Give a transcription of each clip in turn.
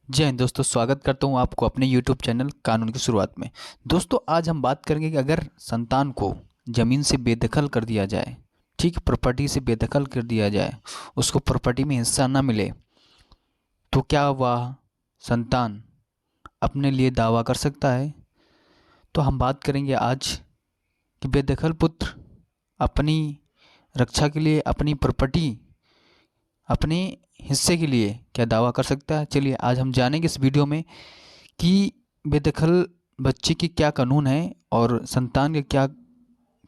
जय हिंद दोस्तों, स्वागत करता हूं आपको अपने YouTube चैनल कानून की शुरुआत में। दोस्तों, आज हम बात करेंगे कि अगर संतान को ज़मीन से बेदखल कर दिया जाए, ठीक, प्रॉपर्टी से बेदखल कर दिया जाए, उसको प्रॉपर्टी में हिस्सा ना मिले, तो क्या वह संतान अपने लिए दावा कर सकता है? तो हम बात करेंगे आज कि बेदखल पुत्र अपनी रक्षा के लिए, अपनी प्रॉपर्टी, अपने हिस्से के लिए क्या दावा कर सकता है। चलिए आज हम जानेंगे इस वीडियो में कि बेदखल बच्चे की क्या कानून है और संतान के क्या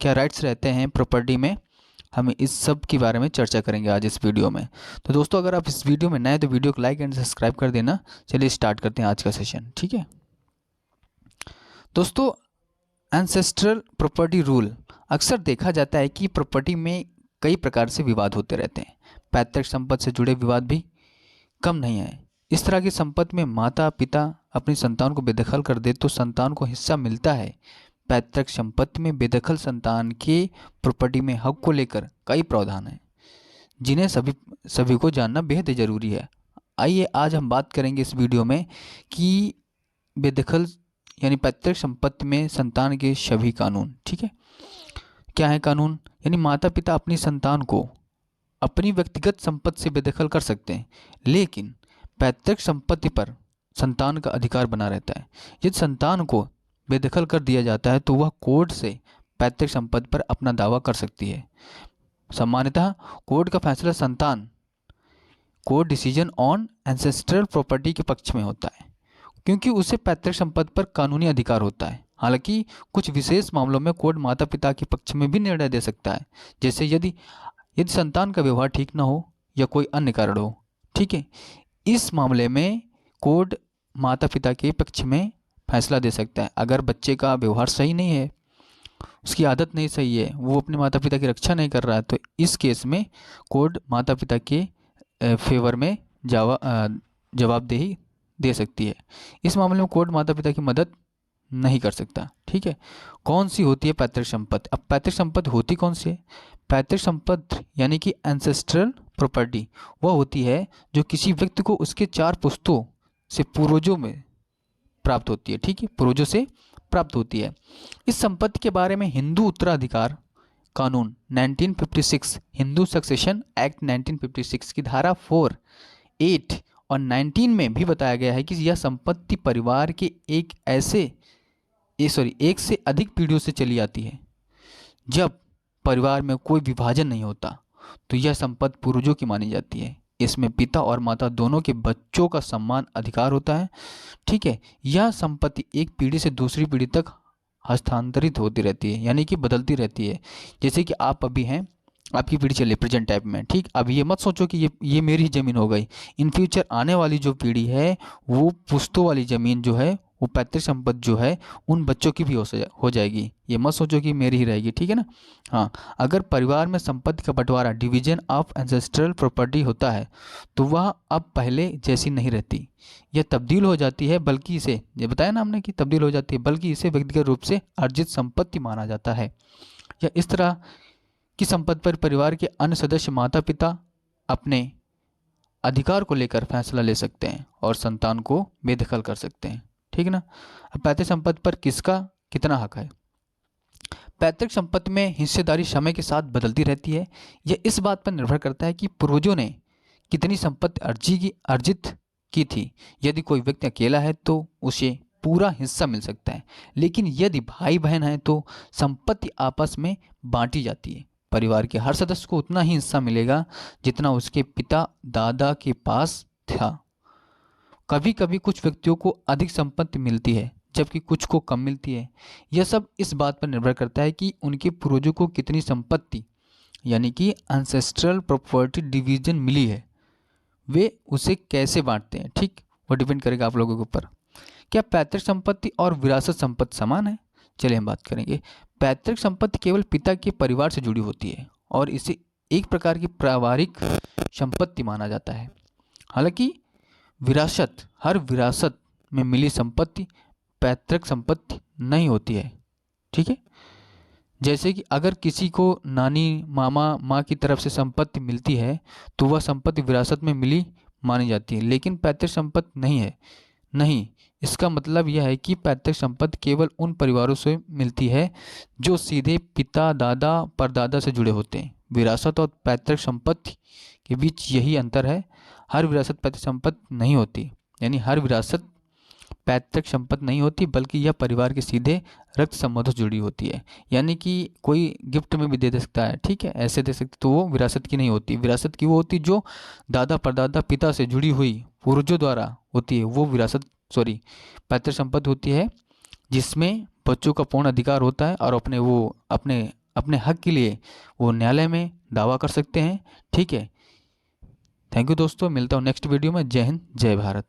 क्या राइट्स रहते हैं प्रॉपर्टी में। हम इस सब के बारे में चर्चा करेंगे आज इस वीडियो में। तो दोस्तों, अगर आप इस वीडियो में नए हैं तो वीडियो को लाइक एंड सब्सक्राइब कर देना। चलिए स्टार्ट करते हैं आज का सेशन, ठीक है दोस्तों। Ancestral property rule. अक्सर देखा जाता है कि प्रॉपर्टी में कई प्रकार से विवाद होते रहते हैं। पैतृक संपत्ति से जुड़े विवाद भी कम नहीं है। इस तरह की संपत्ति में माता पिता अपनी संतान को बेदखल कर दे तो संतान को हिस्सा मिलता है। पैतृक संपत्ति में बेदखल संतान के प्रॉपर्टी में हक को लेकर कई प्रावधान हैं, जिन्हें सभी को जानना बेहद ज़रूरी है। आइए आज हम बात करेंगे इस वीडियो में कि बेदखल यानी पैतृक संपत्ति में संतान के सभी कानून, ठीक है। क्या है कानून? यानी माता पिता अपनी संतान को अपनी व्यक्तिगत संपत्ति से बेदखल कर सकते हैं, लेकिन पैतृक संपत्ति पर संतान का अधिकार बना रहता है। यदि संतान को बेदखल कर दिया जाता है तो वह कोर्ट से पैतृक संपत्ति पर अपना दावा कर सकती है। सामान्यतः कोर्ट का फैसला संतान court decision on ancestral property के पक्ष में होता है, क्योंकि उसे पैतृक संपत्ति पर कानूनी अधिकार होता है। हालांकि कुछ विशेष मामलों में कोर्ट माता पिता के पक्ष में भी निर्णय दे सकता है, जैसे यदि संतान का व्यवहार ठीक ना हो या कोई अन्य कारण हो, ठीक है। इस मामले में कोर्ट माता पिता के पक्ष में फैसला दे सकता है। अगर बच्चे का व्यवहार सही नहीं है, उसकी आदत नहीं सही है, वो अपने माता पिता की रक्षा नहीं कर रहा है, तो इस केस में कोर्ट माता पिता के फेवर में जवाबदेही दे सकती है। इस मामले में कोर्ट माता पिता की मदद नहीं कर सकता, ठीक है। कौन सी होती है पैतृक संपत्ति? अब पैतृक संपत्ति होती कौन सी है? पैतृक संपत्ति यानी कि एंसेस्ट्रल प्रॉपर्टी वह होती है जो किसी व्यक्ति को उसके 4 पुश्तों से पूर्वजों में प्राप्त होती है, ठीक है, पूर्वजों से प्राप्त होती है। इस संपत्ति के बारे में हिंदू उत्तराधिकार कानून 1956, हिंदू सक्सेशन एक्ट 1956 की धारा 4, 8 और 19 में भी बताया गया है कि यह संपत्ति परिवार के एक से अधिक पीढ़ियों से चली आती है। जब परिवार में कोई विभाजन नहीं होता तो यह संपत्ति पूर्वजों की मानी जाती है। इसमें पिता और माता दोनों के बच्चों का समान अधिकार होता है, ठीक है। यह संपत्ति एक पीढ़ी से दूसरी पीढ़ी तक हस्तांतरित होती रहती है, यानी कि बदलती रहती है। जैसे कि आप अभी हैं, आपकी पीढ़ी चले प्रेजेंट टाइप में, ठीक। अब ये मत सोचो कि ये मेरी ज़मीन हो गई। इन फ्यूचर आने वाली जो पीढ़ी है वो पुश्तों वाली ज़मीन जो है, वो पैतृक संपत्ति जो है उन बच्चों की भी हो जाएगी। ये मत सोचो कि मेरी ही रहेगी, ठीक है ना। हाँ, अगर परिवार में संपत्ति का बंटवारा डिवीजन ऑफ एंसेस्ट्रल प्रॉपर्टी होता है तो वह अब पहले जैसी नहीं रहती, यह तब्दील हो जाती है, बल्कि इसे, ये बताया ना हमने कि तब्दील हो जाती है, बल्कि इसे व्यक्तिगत रूप से अर्जित संपत्ति माना जाता है। या इस तरह की संपत्ति पर परिवार के अन्य सदस्य माता पिता अपने अधिकार को लेकर फैसला ले सकते हैं और संतान को बेदखल कर सकते हैं, ठीक है ना। अब पैतृक संपत्ति पर किसका कितना हक है? पैतृक संपत्ति में हिस्सेदारी समय के साथ बदलती रहती है। यह इस बात पर निर्भर करता है कि पूर्वजों ने कितनी संपत्ति अर्जित की थी। यदि कोई व्यक्ति अकेला है तो उसे पूरा हिस्सा मिल सकता है, लेकिन यदि भाई बहन है तो संपत्ति आपस में बांटी जाती है। परिवार के हर सदस्य को उतना ही हिस्सा मिलेगा जितना उसके पिता दादा के पास था। कभी कभी कुछ व्यक्तियों को अधिक संपत्ति मिलती है जबकि कुछ को कम मिलती है। यह सब इस बात पर निर्भर करता है कि उनके पूर्वजों को कितनी संपत्ति यानी कि एंसेस्ट्रल प्रॉपर्टी डिवीजन मिली है, वे उसे कैसे बांटते हैं, ठीक। वो डिपेंड करेगा आप लोगों के ऊपर। क्या पैतृक संपत्ति और विरासत संपत्ति समान है? चलिए हम बात करेंगे। पैतृक संपत्ति केवल पिता के परिवार से जुड़ी होती है और इसे एक प्रकार की पारिवारिक संपत्ति माना जाता है। हालांकि हर विरासत में मिली संपत्ति पैतृक संपत्ति नहीं होती है, ठीक है। जैसे कि अगर किसी को नानी मामा माँ की तरफ से संपत्ति मिलती है तो वह संपत्ति विरासत में मिली मानी जाती है, लेकिन पैतृक संपत्ति नहीं है। नहीं, इसका मतलब यह है कि पैतृक संपत्ति केवल उन परिवारों से मिलती है जो सीधे पिता, दादा, परदादा से जुड़े होते हैं। विरासत और पैतृक संपत्ति के बीच यही अंतर है। हर विरासत पैतृक संपत्ति नहीं होती, यानी हर विरासत पैतृक संपत्ति नहीं होती, बल्कि यह परिवार के सीधे रक्त संबंधों से जुड़ी होती है। यानी कि कोई गिफ्ट में भी दे सकता है, ठीक है, ऐसे दे सकते, तो वो विरासत की नहीं होती। विरासत की वो होती जो दादा, परदादा, पिता से जुड़ी हुई पूर्वजों द्वारा होती है, वो विरासत पैतृक संपत्ति होती है, जिसमें बच्चों का पूर्ण अधिकार होता है और अपने अपने हक के लिए वो न्यायालय में दावा कर सकते हैं। ठीक है, थैंक यू दोस्तों, मिलता हूँ नेक्स्ट वीडियो में। जय हिंद, जय भारत।